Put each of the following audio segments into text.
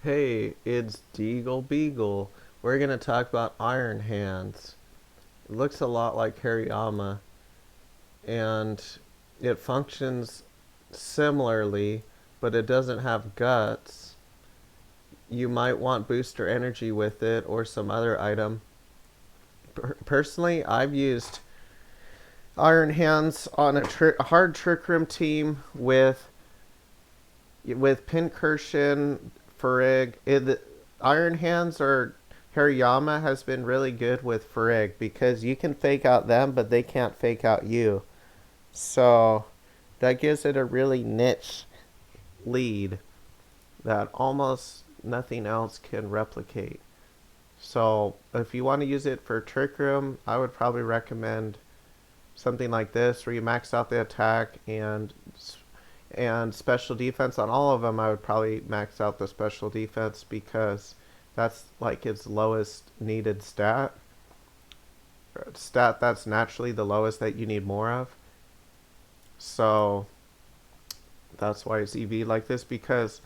Hey, it's DeagleBeagle. We're gonna talk about Iron Hands. It looks a lot like Hariyama, and it functions similarly, but it doesn't have guts. You might want booster energy with it or some other item. Personally, I've used Iron Hands on a hard Trick Room team with Pincursion, Farig. Iron Hands or Hariyama has been really good with Farig because you can fake out them, but they can't fake out you. So that gives it a really niche lead that almost nothing else can replicate. So if you want to use it for Trick Room, I would probably recommend something like this where you max out the attack and special defense on all of them. I would probably max out the special defense because that's like its lowest needed stat that's naturally the lowest that you need more of. So that's why it's EV like this, because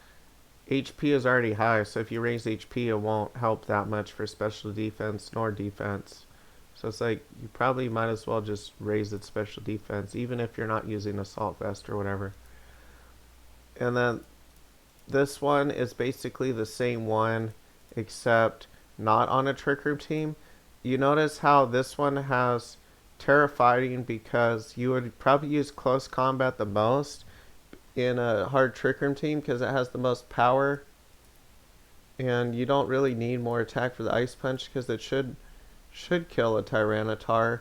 HP is already high, so if you raise HP it won't help that much for special defense nor defense. So it's like you probably might as well just raise its special defense even if you're not using assault vest or whatever. And then this one is basically the same one except not on a Trick Room team. You notice how this one has Terra Fighting because you would probably use close combat the most in a hard Trick Room team because it has the most power, and you don't really need more attack for the Ice Punch because it should kill a Tyranitar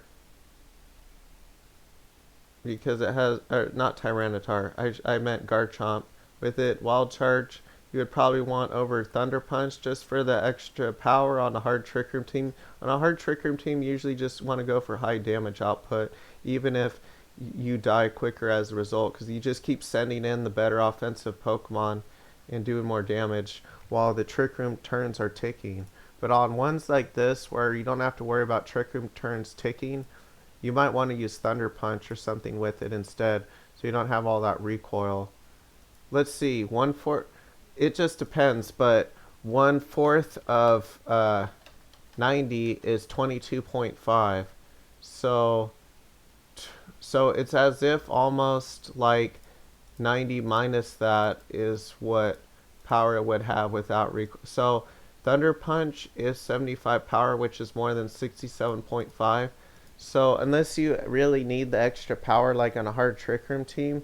because it has, or not Tyranitar, I meant Garchomp. With it, Wild Charge, you would probably want over Thunder Punch just for the extra power on a hard Trick Room team. On a hard Trick Room team, you usually just want to go for high damage output, even if you die quicker as a result, because you just keep sending in the better offensive Pokemon and doing more damage while the Trick Room turns are ticking. But on ones like this, where you don't have to worry about Trick Room turns ticking, you might want to use Thunder Punch or something with it instead, so you don't have all that recoil. Let's see, it just depends, but 1/4 of 90 is 22.5. So, so it's as if almost like 90 minus that is what power it would have without recoil. So Thunder Punch is 75 power, which is more than 67.5. So unless you really need the extra power like on a hard Trick Room team,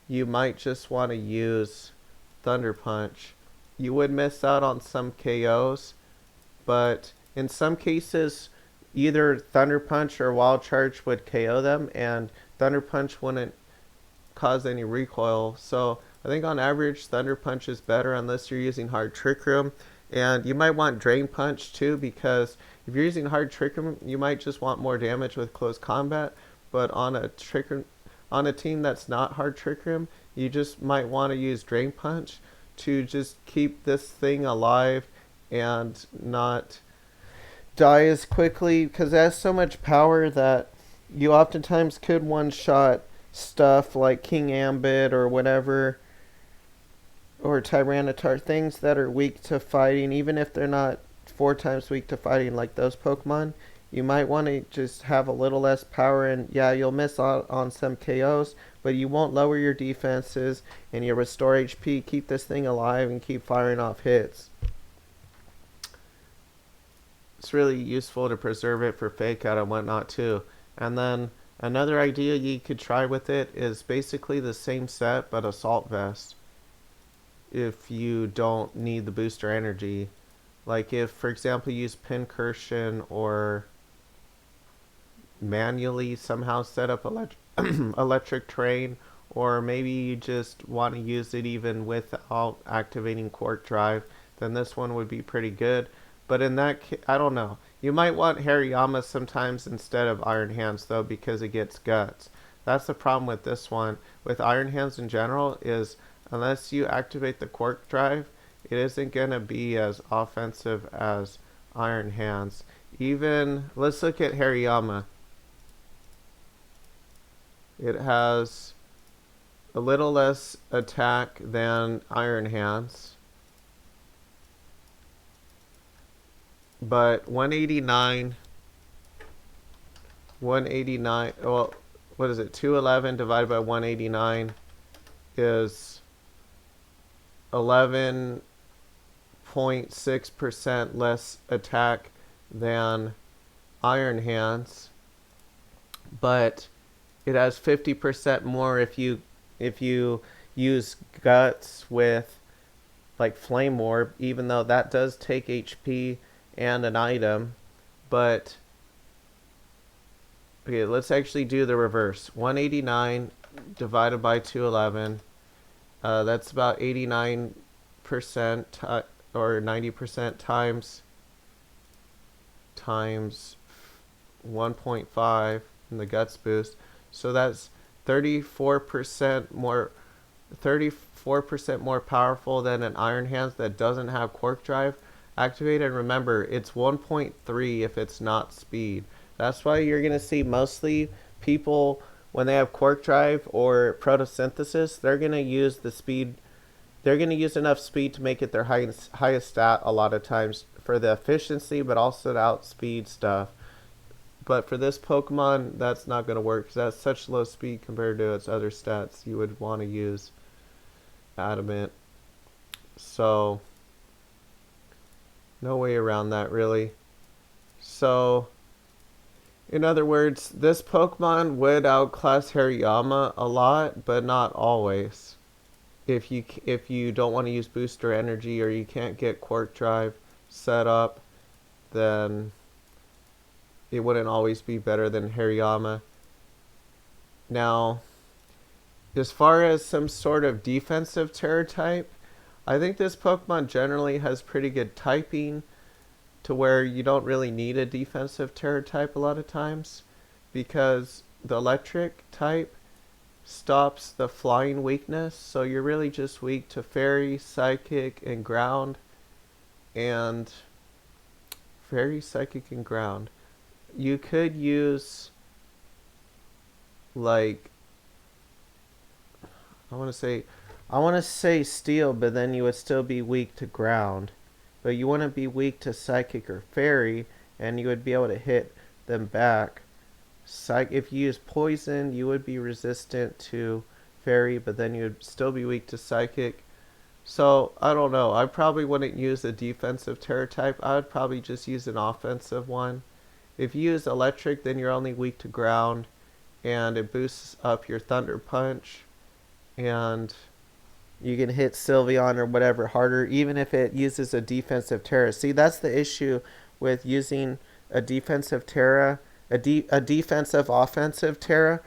you might just want to use Thunder Punch. You would miss out on some KOs, but in some cases, either Thunder Punch or Wild Charge would KO them, and Thunder Punch wouldn't cause any recoil. So I think on average, Thunder Punch is better unless you're using hard Trick Room. And you might want Drain Punch too, because if you're using hard Trick Room, you might just want more damage with close combat. But on a team that's not hard Trick Room, you just might want to use Drain Punch to just keep this thing alive and not die as quickly, because it has so much power that you oftentimes could one-shot stuff like King Ambit or whatever, or Tyranitar, things that are weak to fighting, even if they're not 4 times weak to fighting like those Pokemon. You might want to just have a little less power, and yeah, you'll miss out on some KOs, but you won't lower your defenses, and you restore HP, keep this thing alive, and keep firing off hits. It's really useful to preserve it for fake out and whatnot too. And then another idea you could try with it is basically the same set, but Assault Vest. If you don't need the booster energy. Like if, for example, you use Pincursion or manually somehow set up electric terrain, or maybe you just want to use it even without activating Quark Drive, then this one would be pretty good. But in that case, I don't know. You might want Hariyama sometimes instead of Iron Hands though, because it gets guts. That's the problem with this one. With Iron Hands in general is unless you activate the Quark Drive, it isn't going to be as offensive as Iron Hands. Even, let's look at Hariyama. It has a little less attack than Iron Hands. But 189, well, what is it? 211 divided by 189 is 11.6% less attack than Iron Hands, but it has 50% more if you use Guts with like Flame Orb, even though that does take HP and an item. But okay, let's actually do the reverse. 189 divided by 211. That's about 89% or 90% times 1.5 in the Guts boost. So that's 34% more 34% more powerful than an Iron Hands that doesn't have Quark Drive activated. And remember, it's 1.3 if it's not speed. That's why you're going to see mostly people, when they have Quark Drive or Photosynthesis, they're going to use the speed. They're going to use enough speed to make it their highest stat a lot of times for the efficiency, but also to outspeed stuff. But for this Pokemon, that's not going to work because that's such low speed compared to its other stats. You would want to use Adamant. So, no way around that, really. So, in other words, this Pokemon would outclass Hariyama a lot, but not always. If you don't want to use Booster Energy or you can't get Quark Drive set up, then it wouldn't always be better than Hariyama. Now, as far as some sort of defensive Terra type, I think this Pokemon generally has pretty good typing to where you don't really need a defensive Terra type a lot of times, because the electric type stops the flying weakness, so you're really just weak to Fairy, Psychic, and Ground. And Fairy, Psychic, and Ground. You could use, like, I want to say Steel, but then you would still be weak to Ground. But you wouldn't be weak to Psychic or Fairy, and you would be able to hit them back. If you use Poison, you would be resistant to Fairy, but then you would still be weak to Psychic. So, I don't know. I probably wouldn't use a defensive Terra type. I would probably just use an offensive one. If you use Electric, then you're only weak to Ground, and it boosts up your Thunder Punch, and you can hit Sylveon or whatever harder, even if it uses a defensive Terra. See, that's the issue with using a defensive Terra, a defensive offensive Terra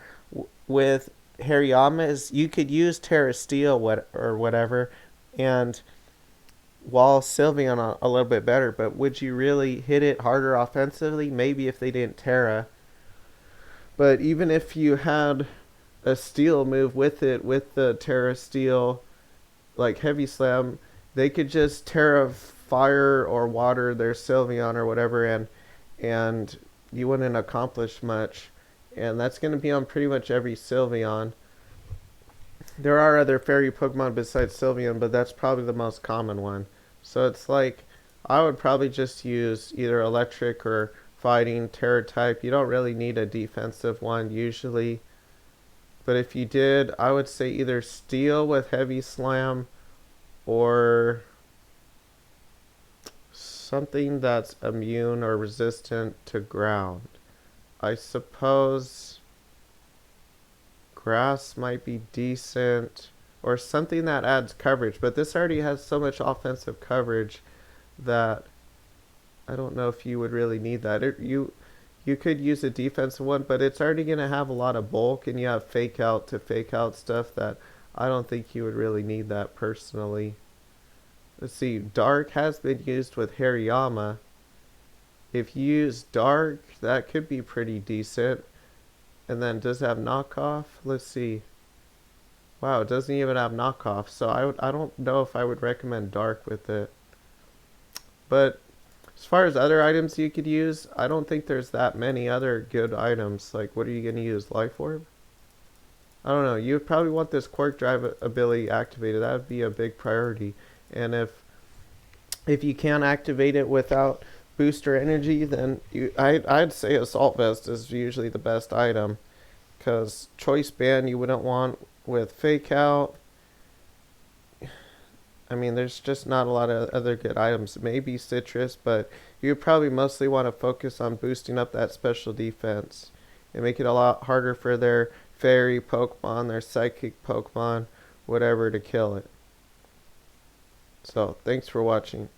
with Hariyama is you could use Terra Steel or whatever, and while Sylveon a little bit better, but would you really hit it harder offensively? Maybe if they didn't Terra. But even if you had a Steel move with it, with the Terra Steel, like Heavy Slam, they could just Terra Fire or Water their Sylveon or whatever, and you wouldn't accomplish much. And that's going to be on pretty much every Sylveon. There are other Fairy Pokemon besides Sylveon, but that's probably the most common one. So it's like, I would probably just use either Electric or Fighting Terra type. You don't really need a defensive one usually. But if you did, I would say either Steel with Heavy Slam or something that's immune or resistant to Ground. I suppose Grass might be decent, or something that adds coverage, but this already has so much offensive coverage that I don't know if you would really need that. You could use a defensive one, but it's already going to have a lot of bulk, and you have fake out to fake out stuff that I don't think you would really need that personally. Let's see, Dark has been used with Hariyama. If you use Dark, that could be pretty decent. And then does it have knockoff? Let's see. Wow, it doesn't even have knockoff. So I don't know if I would recommend Dark with it. But as far as other items you could use, I don't think there's that many other good items. Like, what are you going to use? Life Orb? I don't know. You would probably want this Quark Drive ability activated. That would be a big priority. And if you can't activate it without booster energy, then I'd say Assault Vest is usually the best item. Because Choice Band you wouldn't want with Fake Out. I mean, there's just not a lot of other good items. Maybe Citrus, but you would probably mostly want to focus on boosting up that special defense and make it a lot harder for their fairy Pokemon, their psychic Pokemon, whatever, to kill it. So, thanks for watching.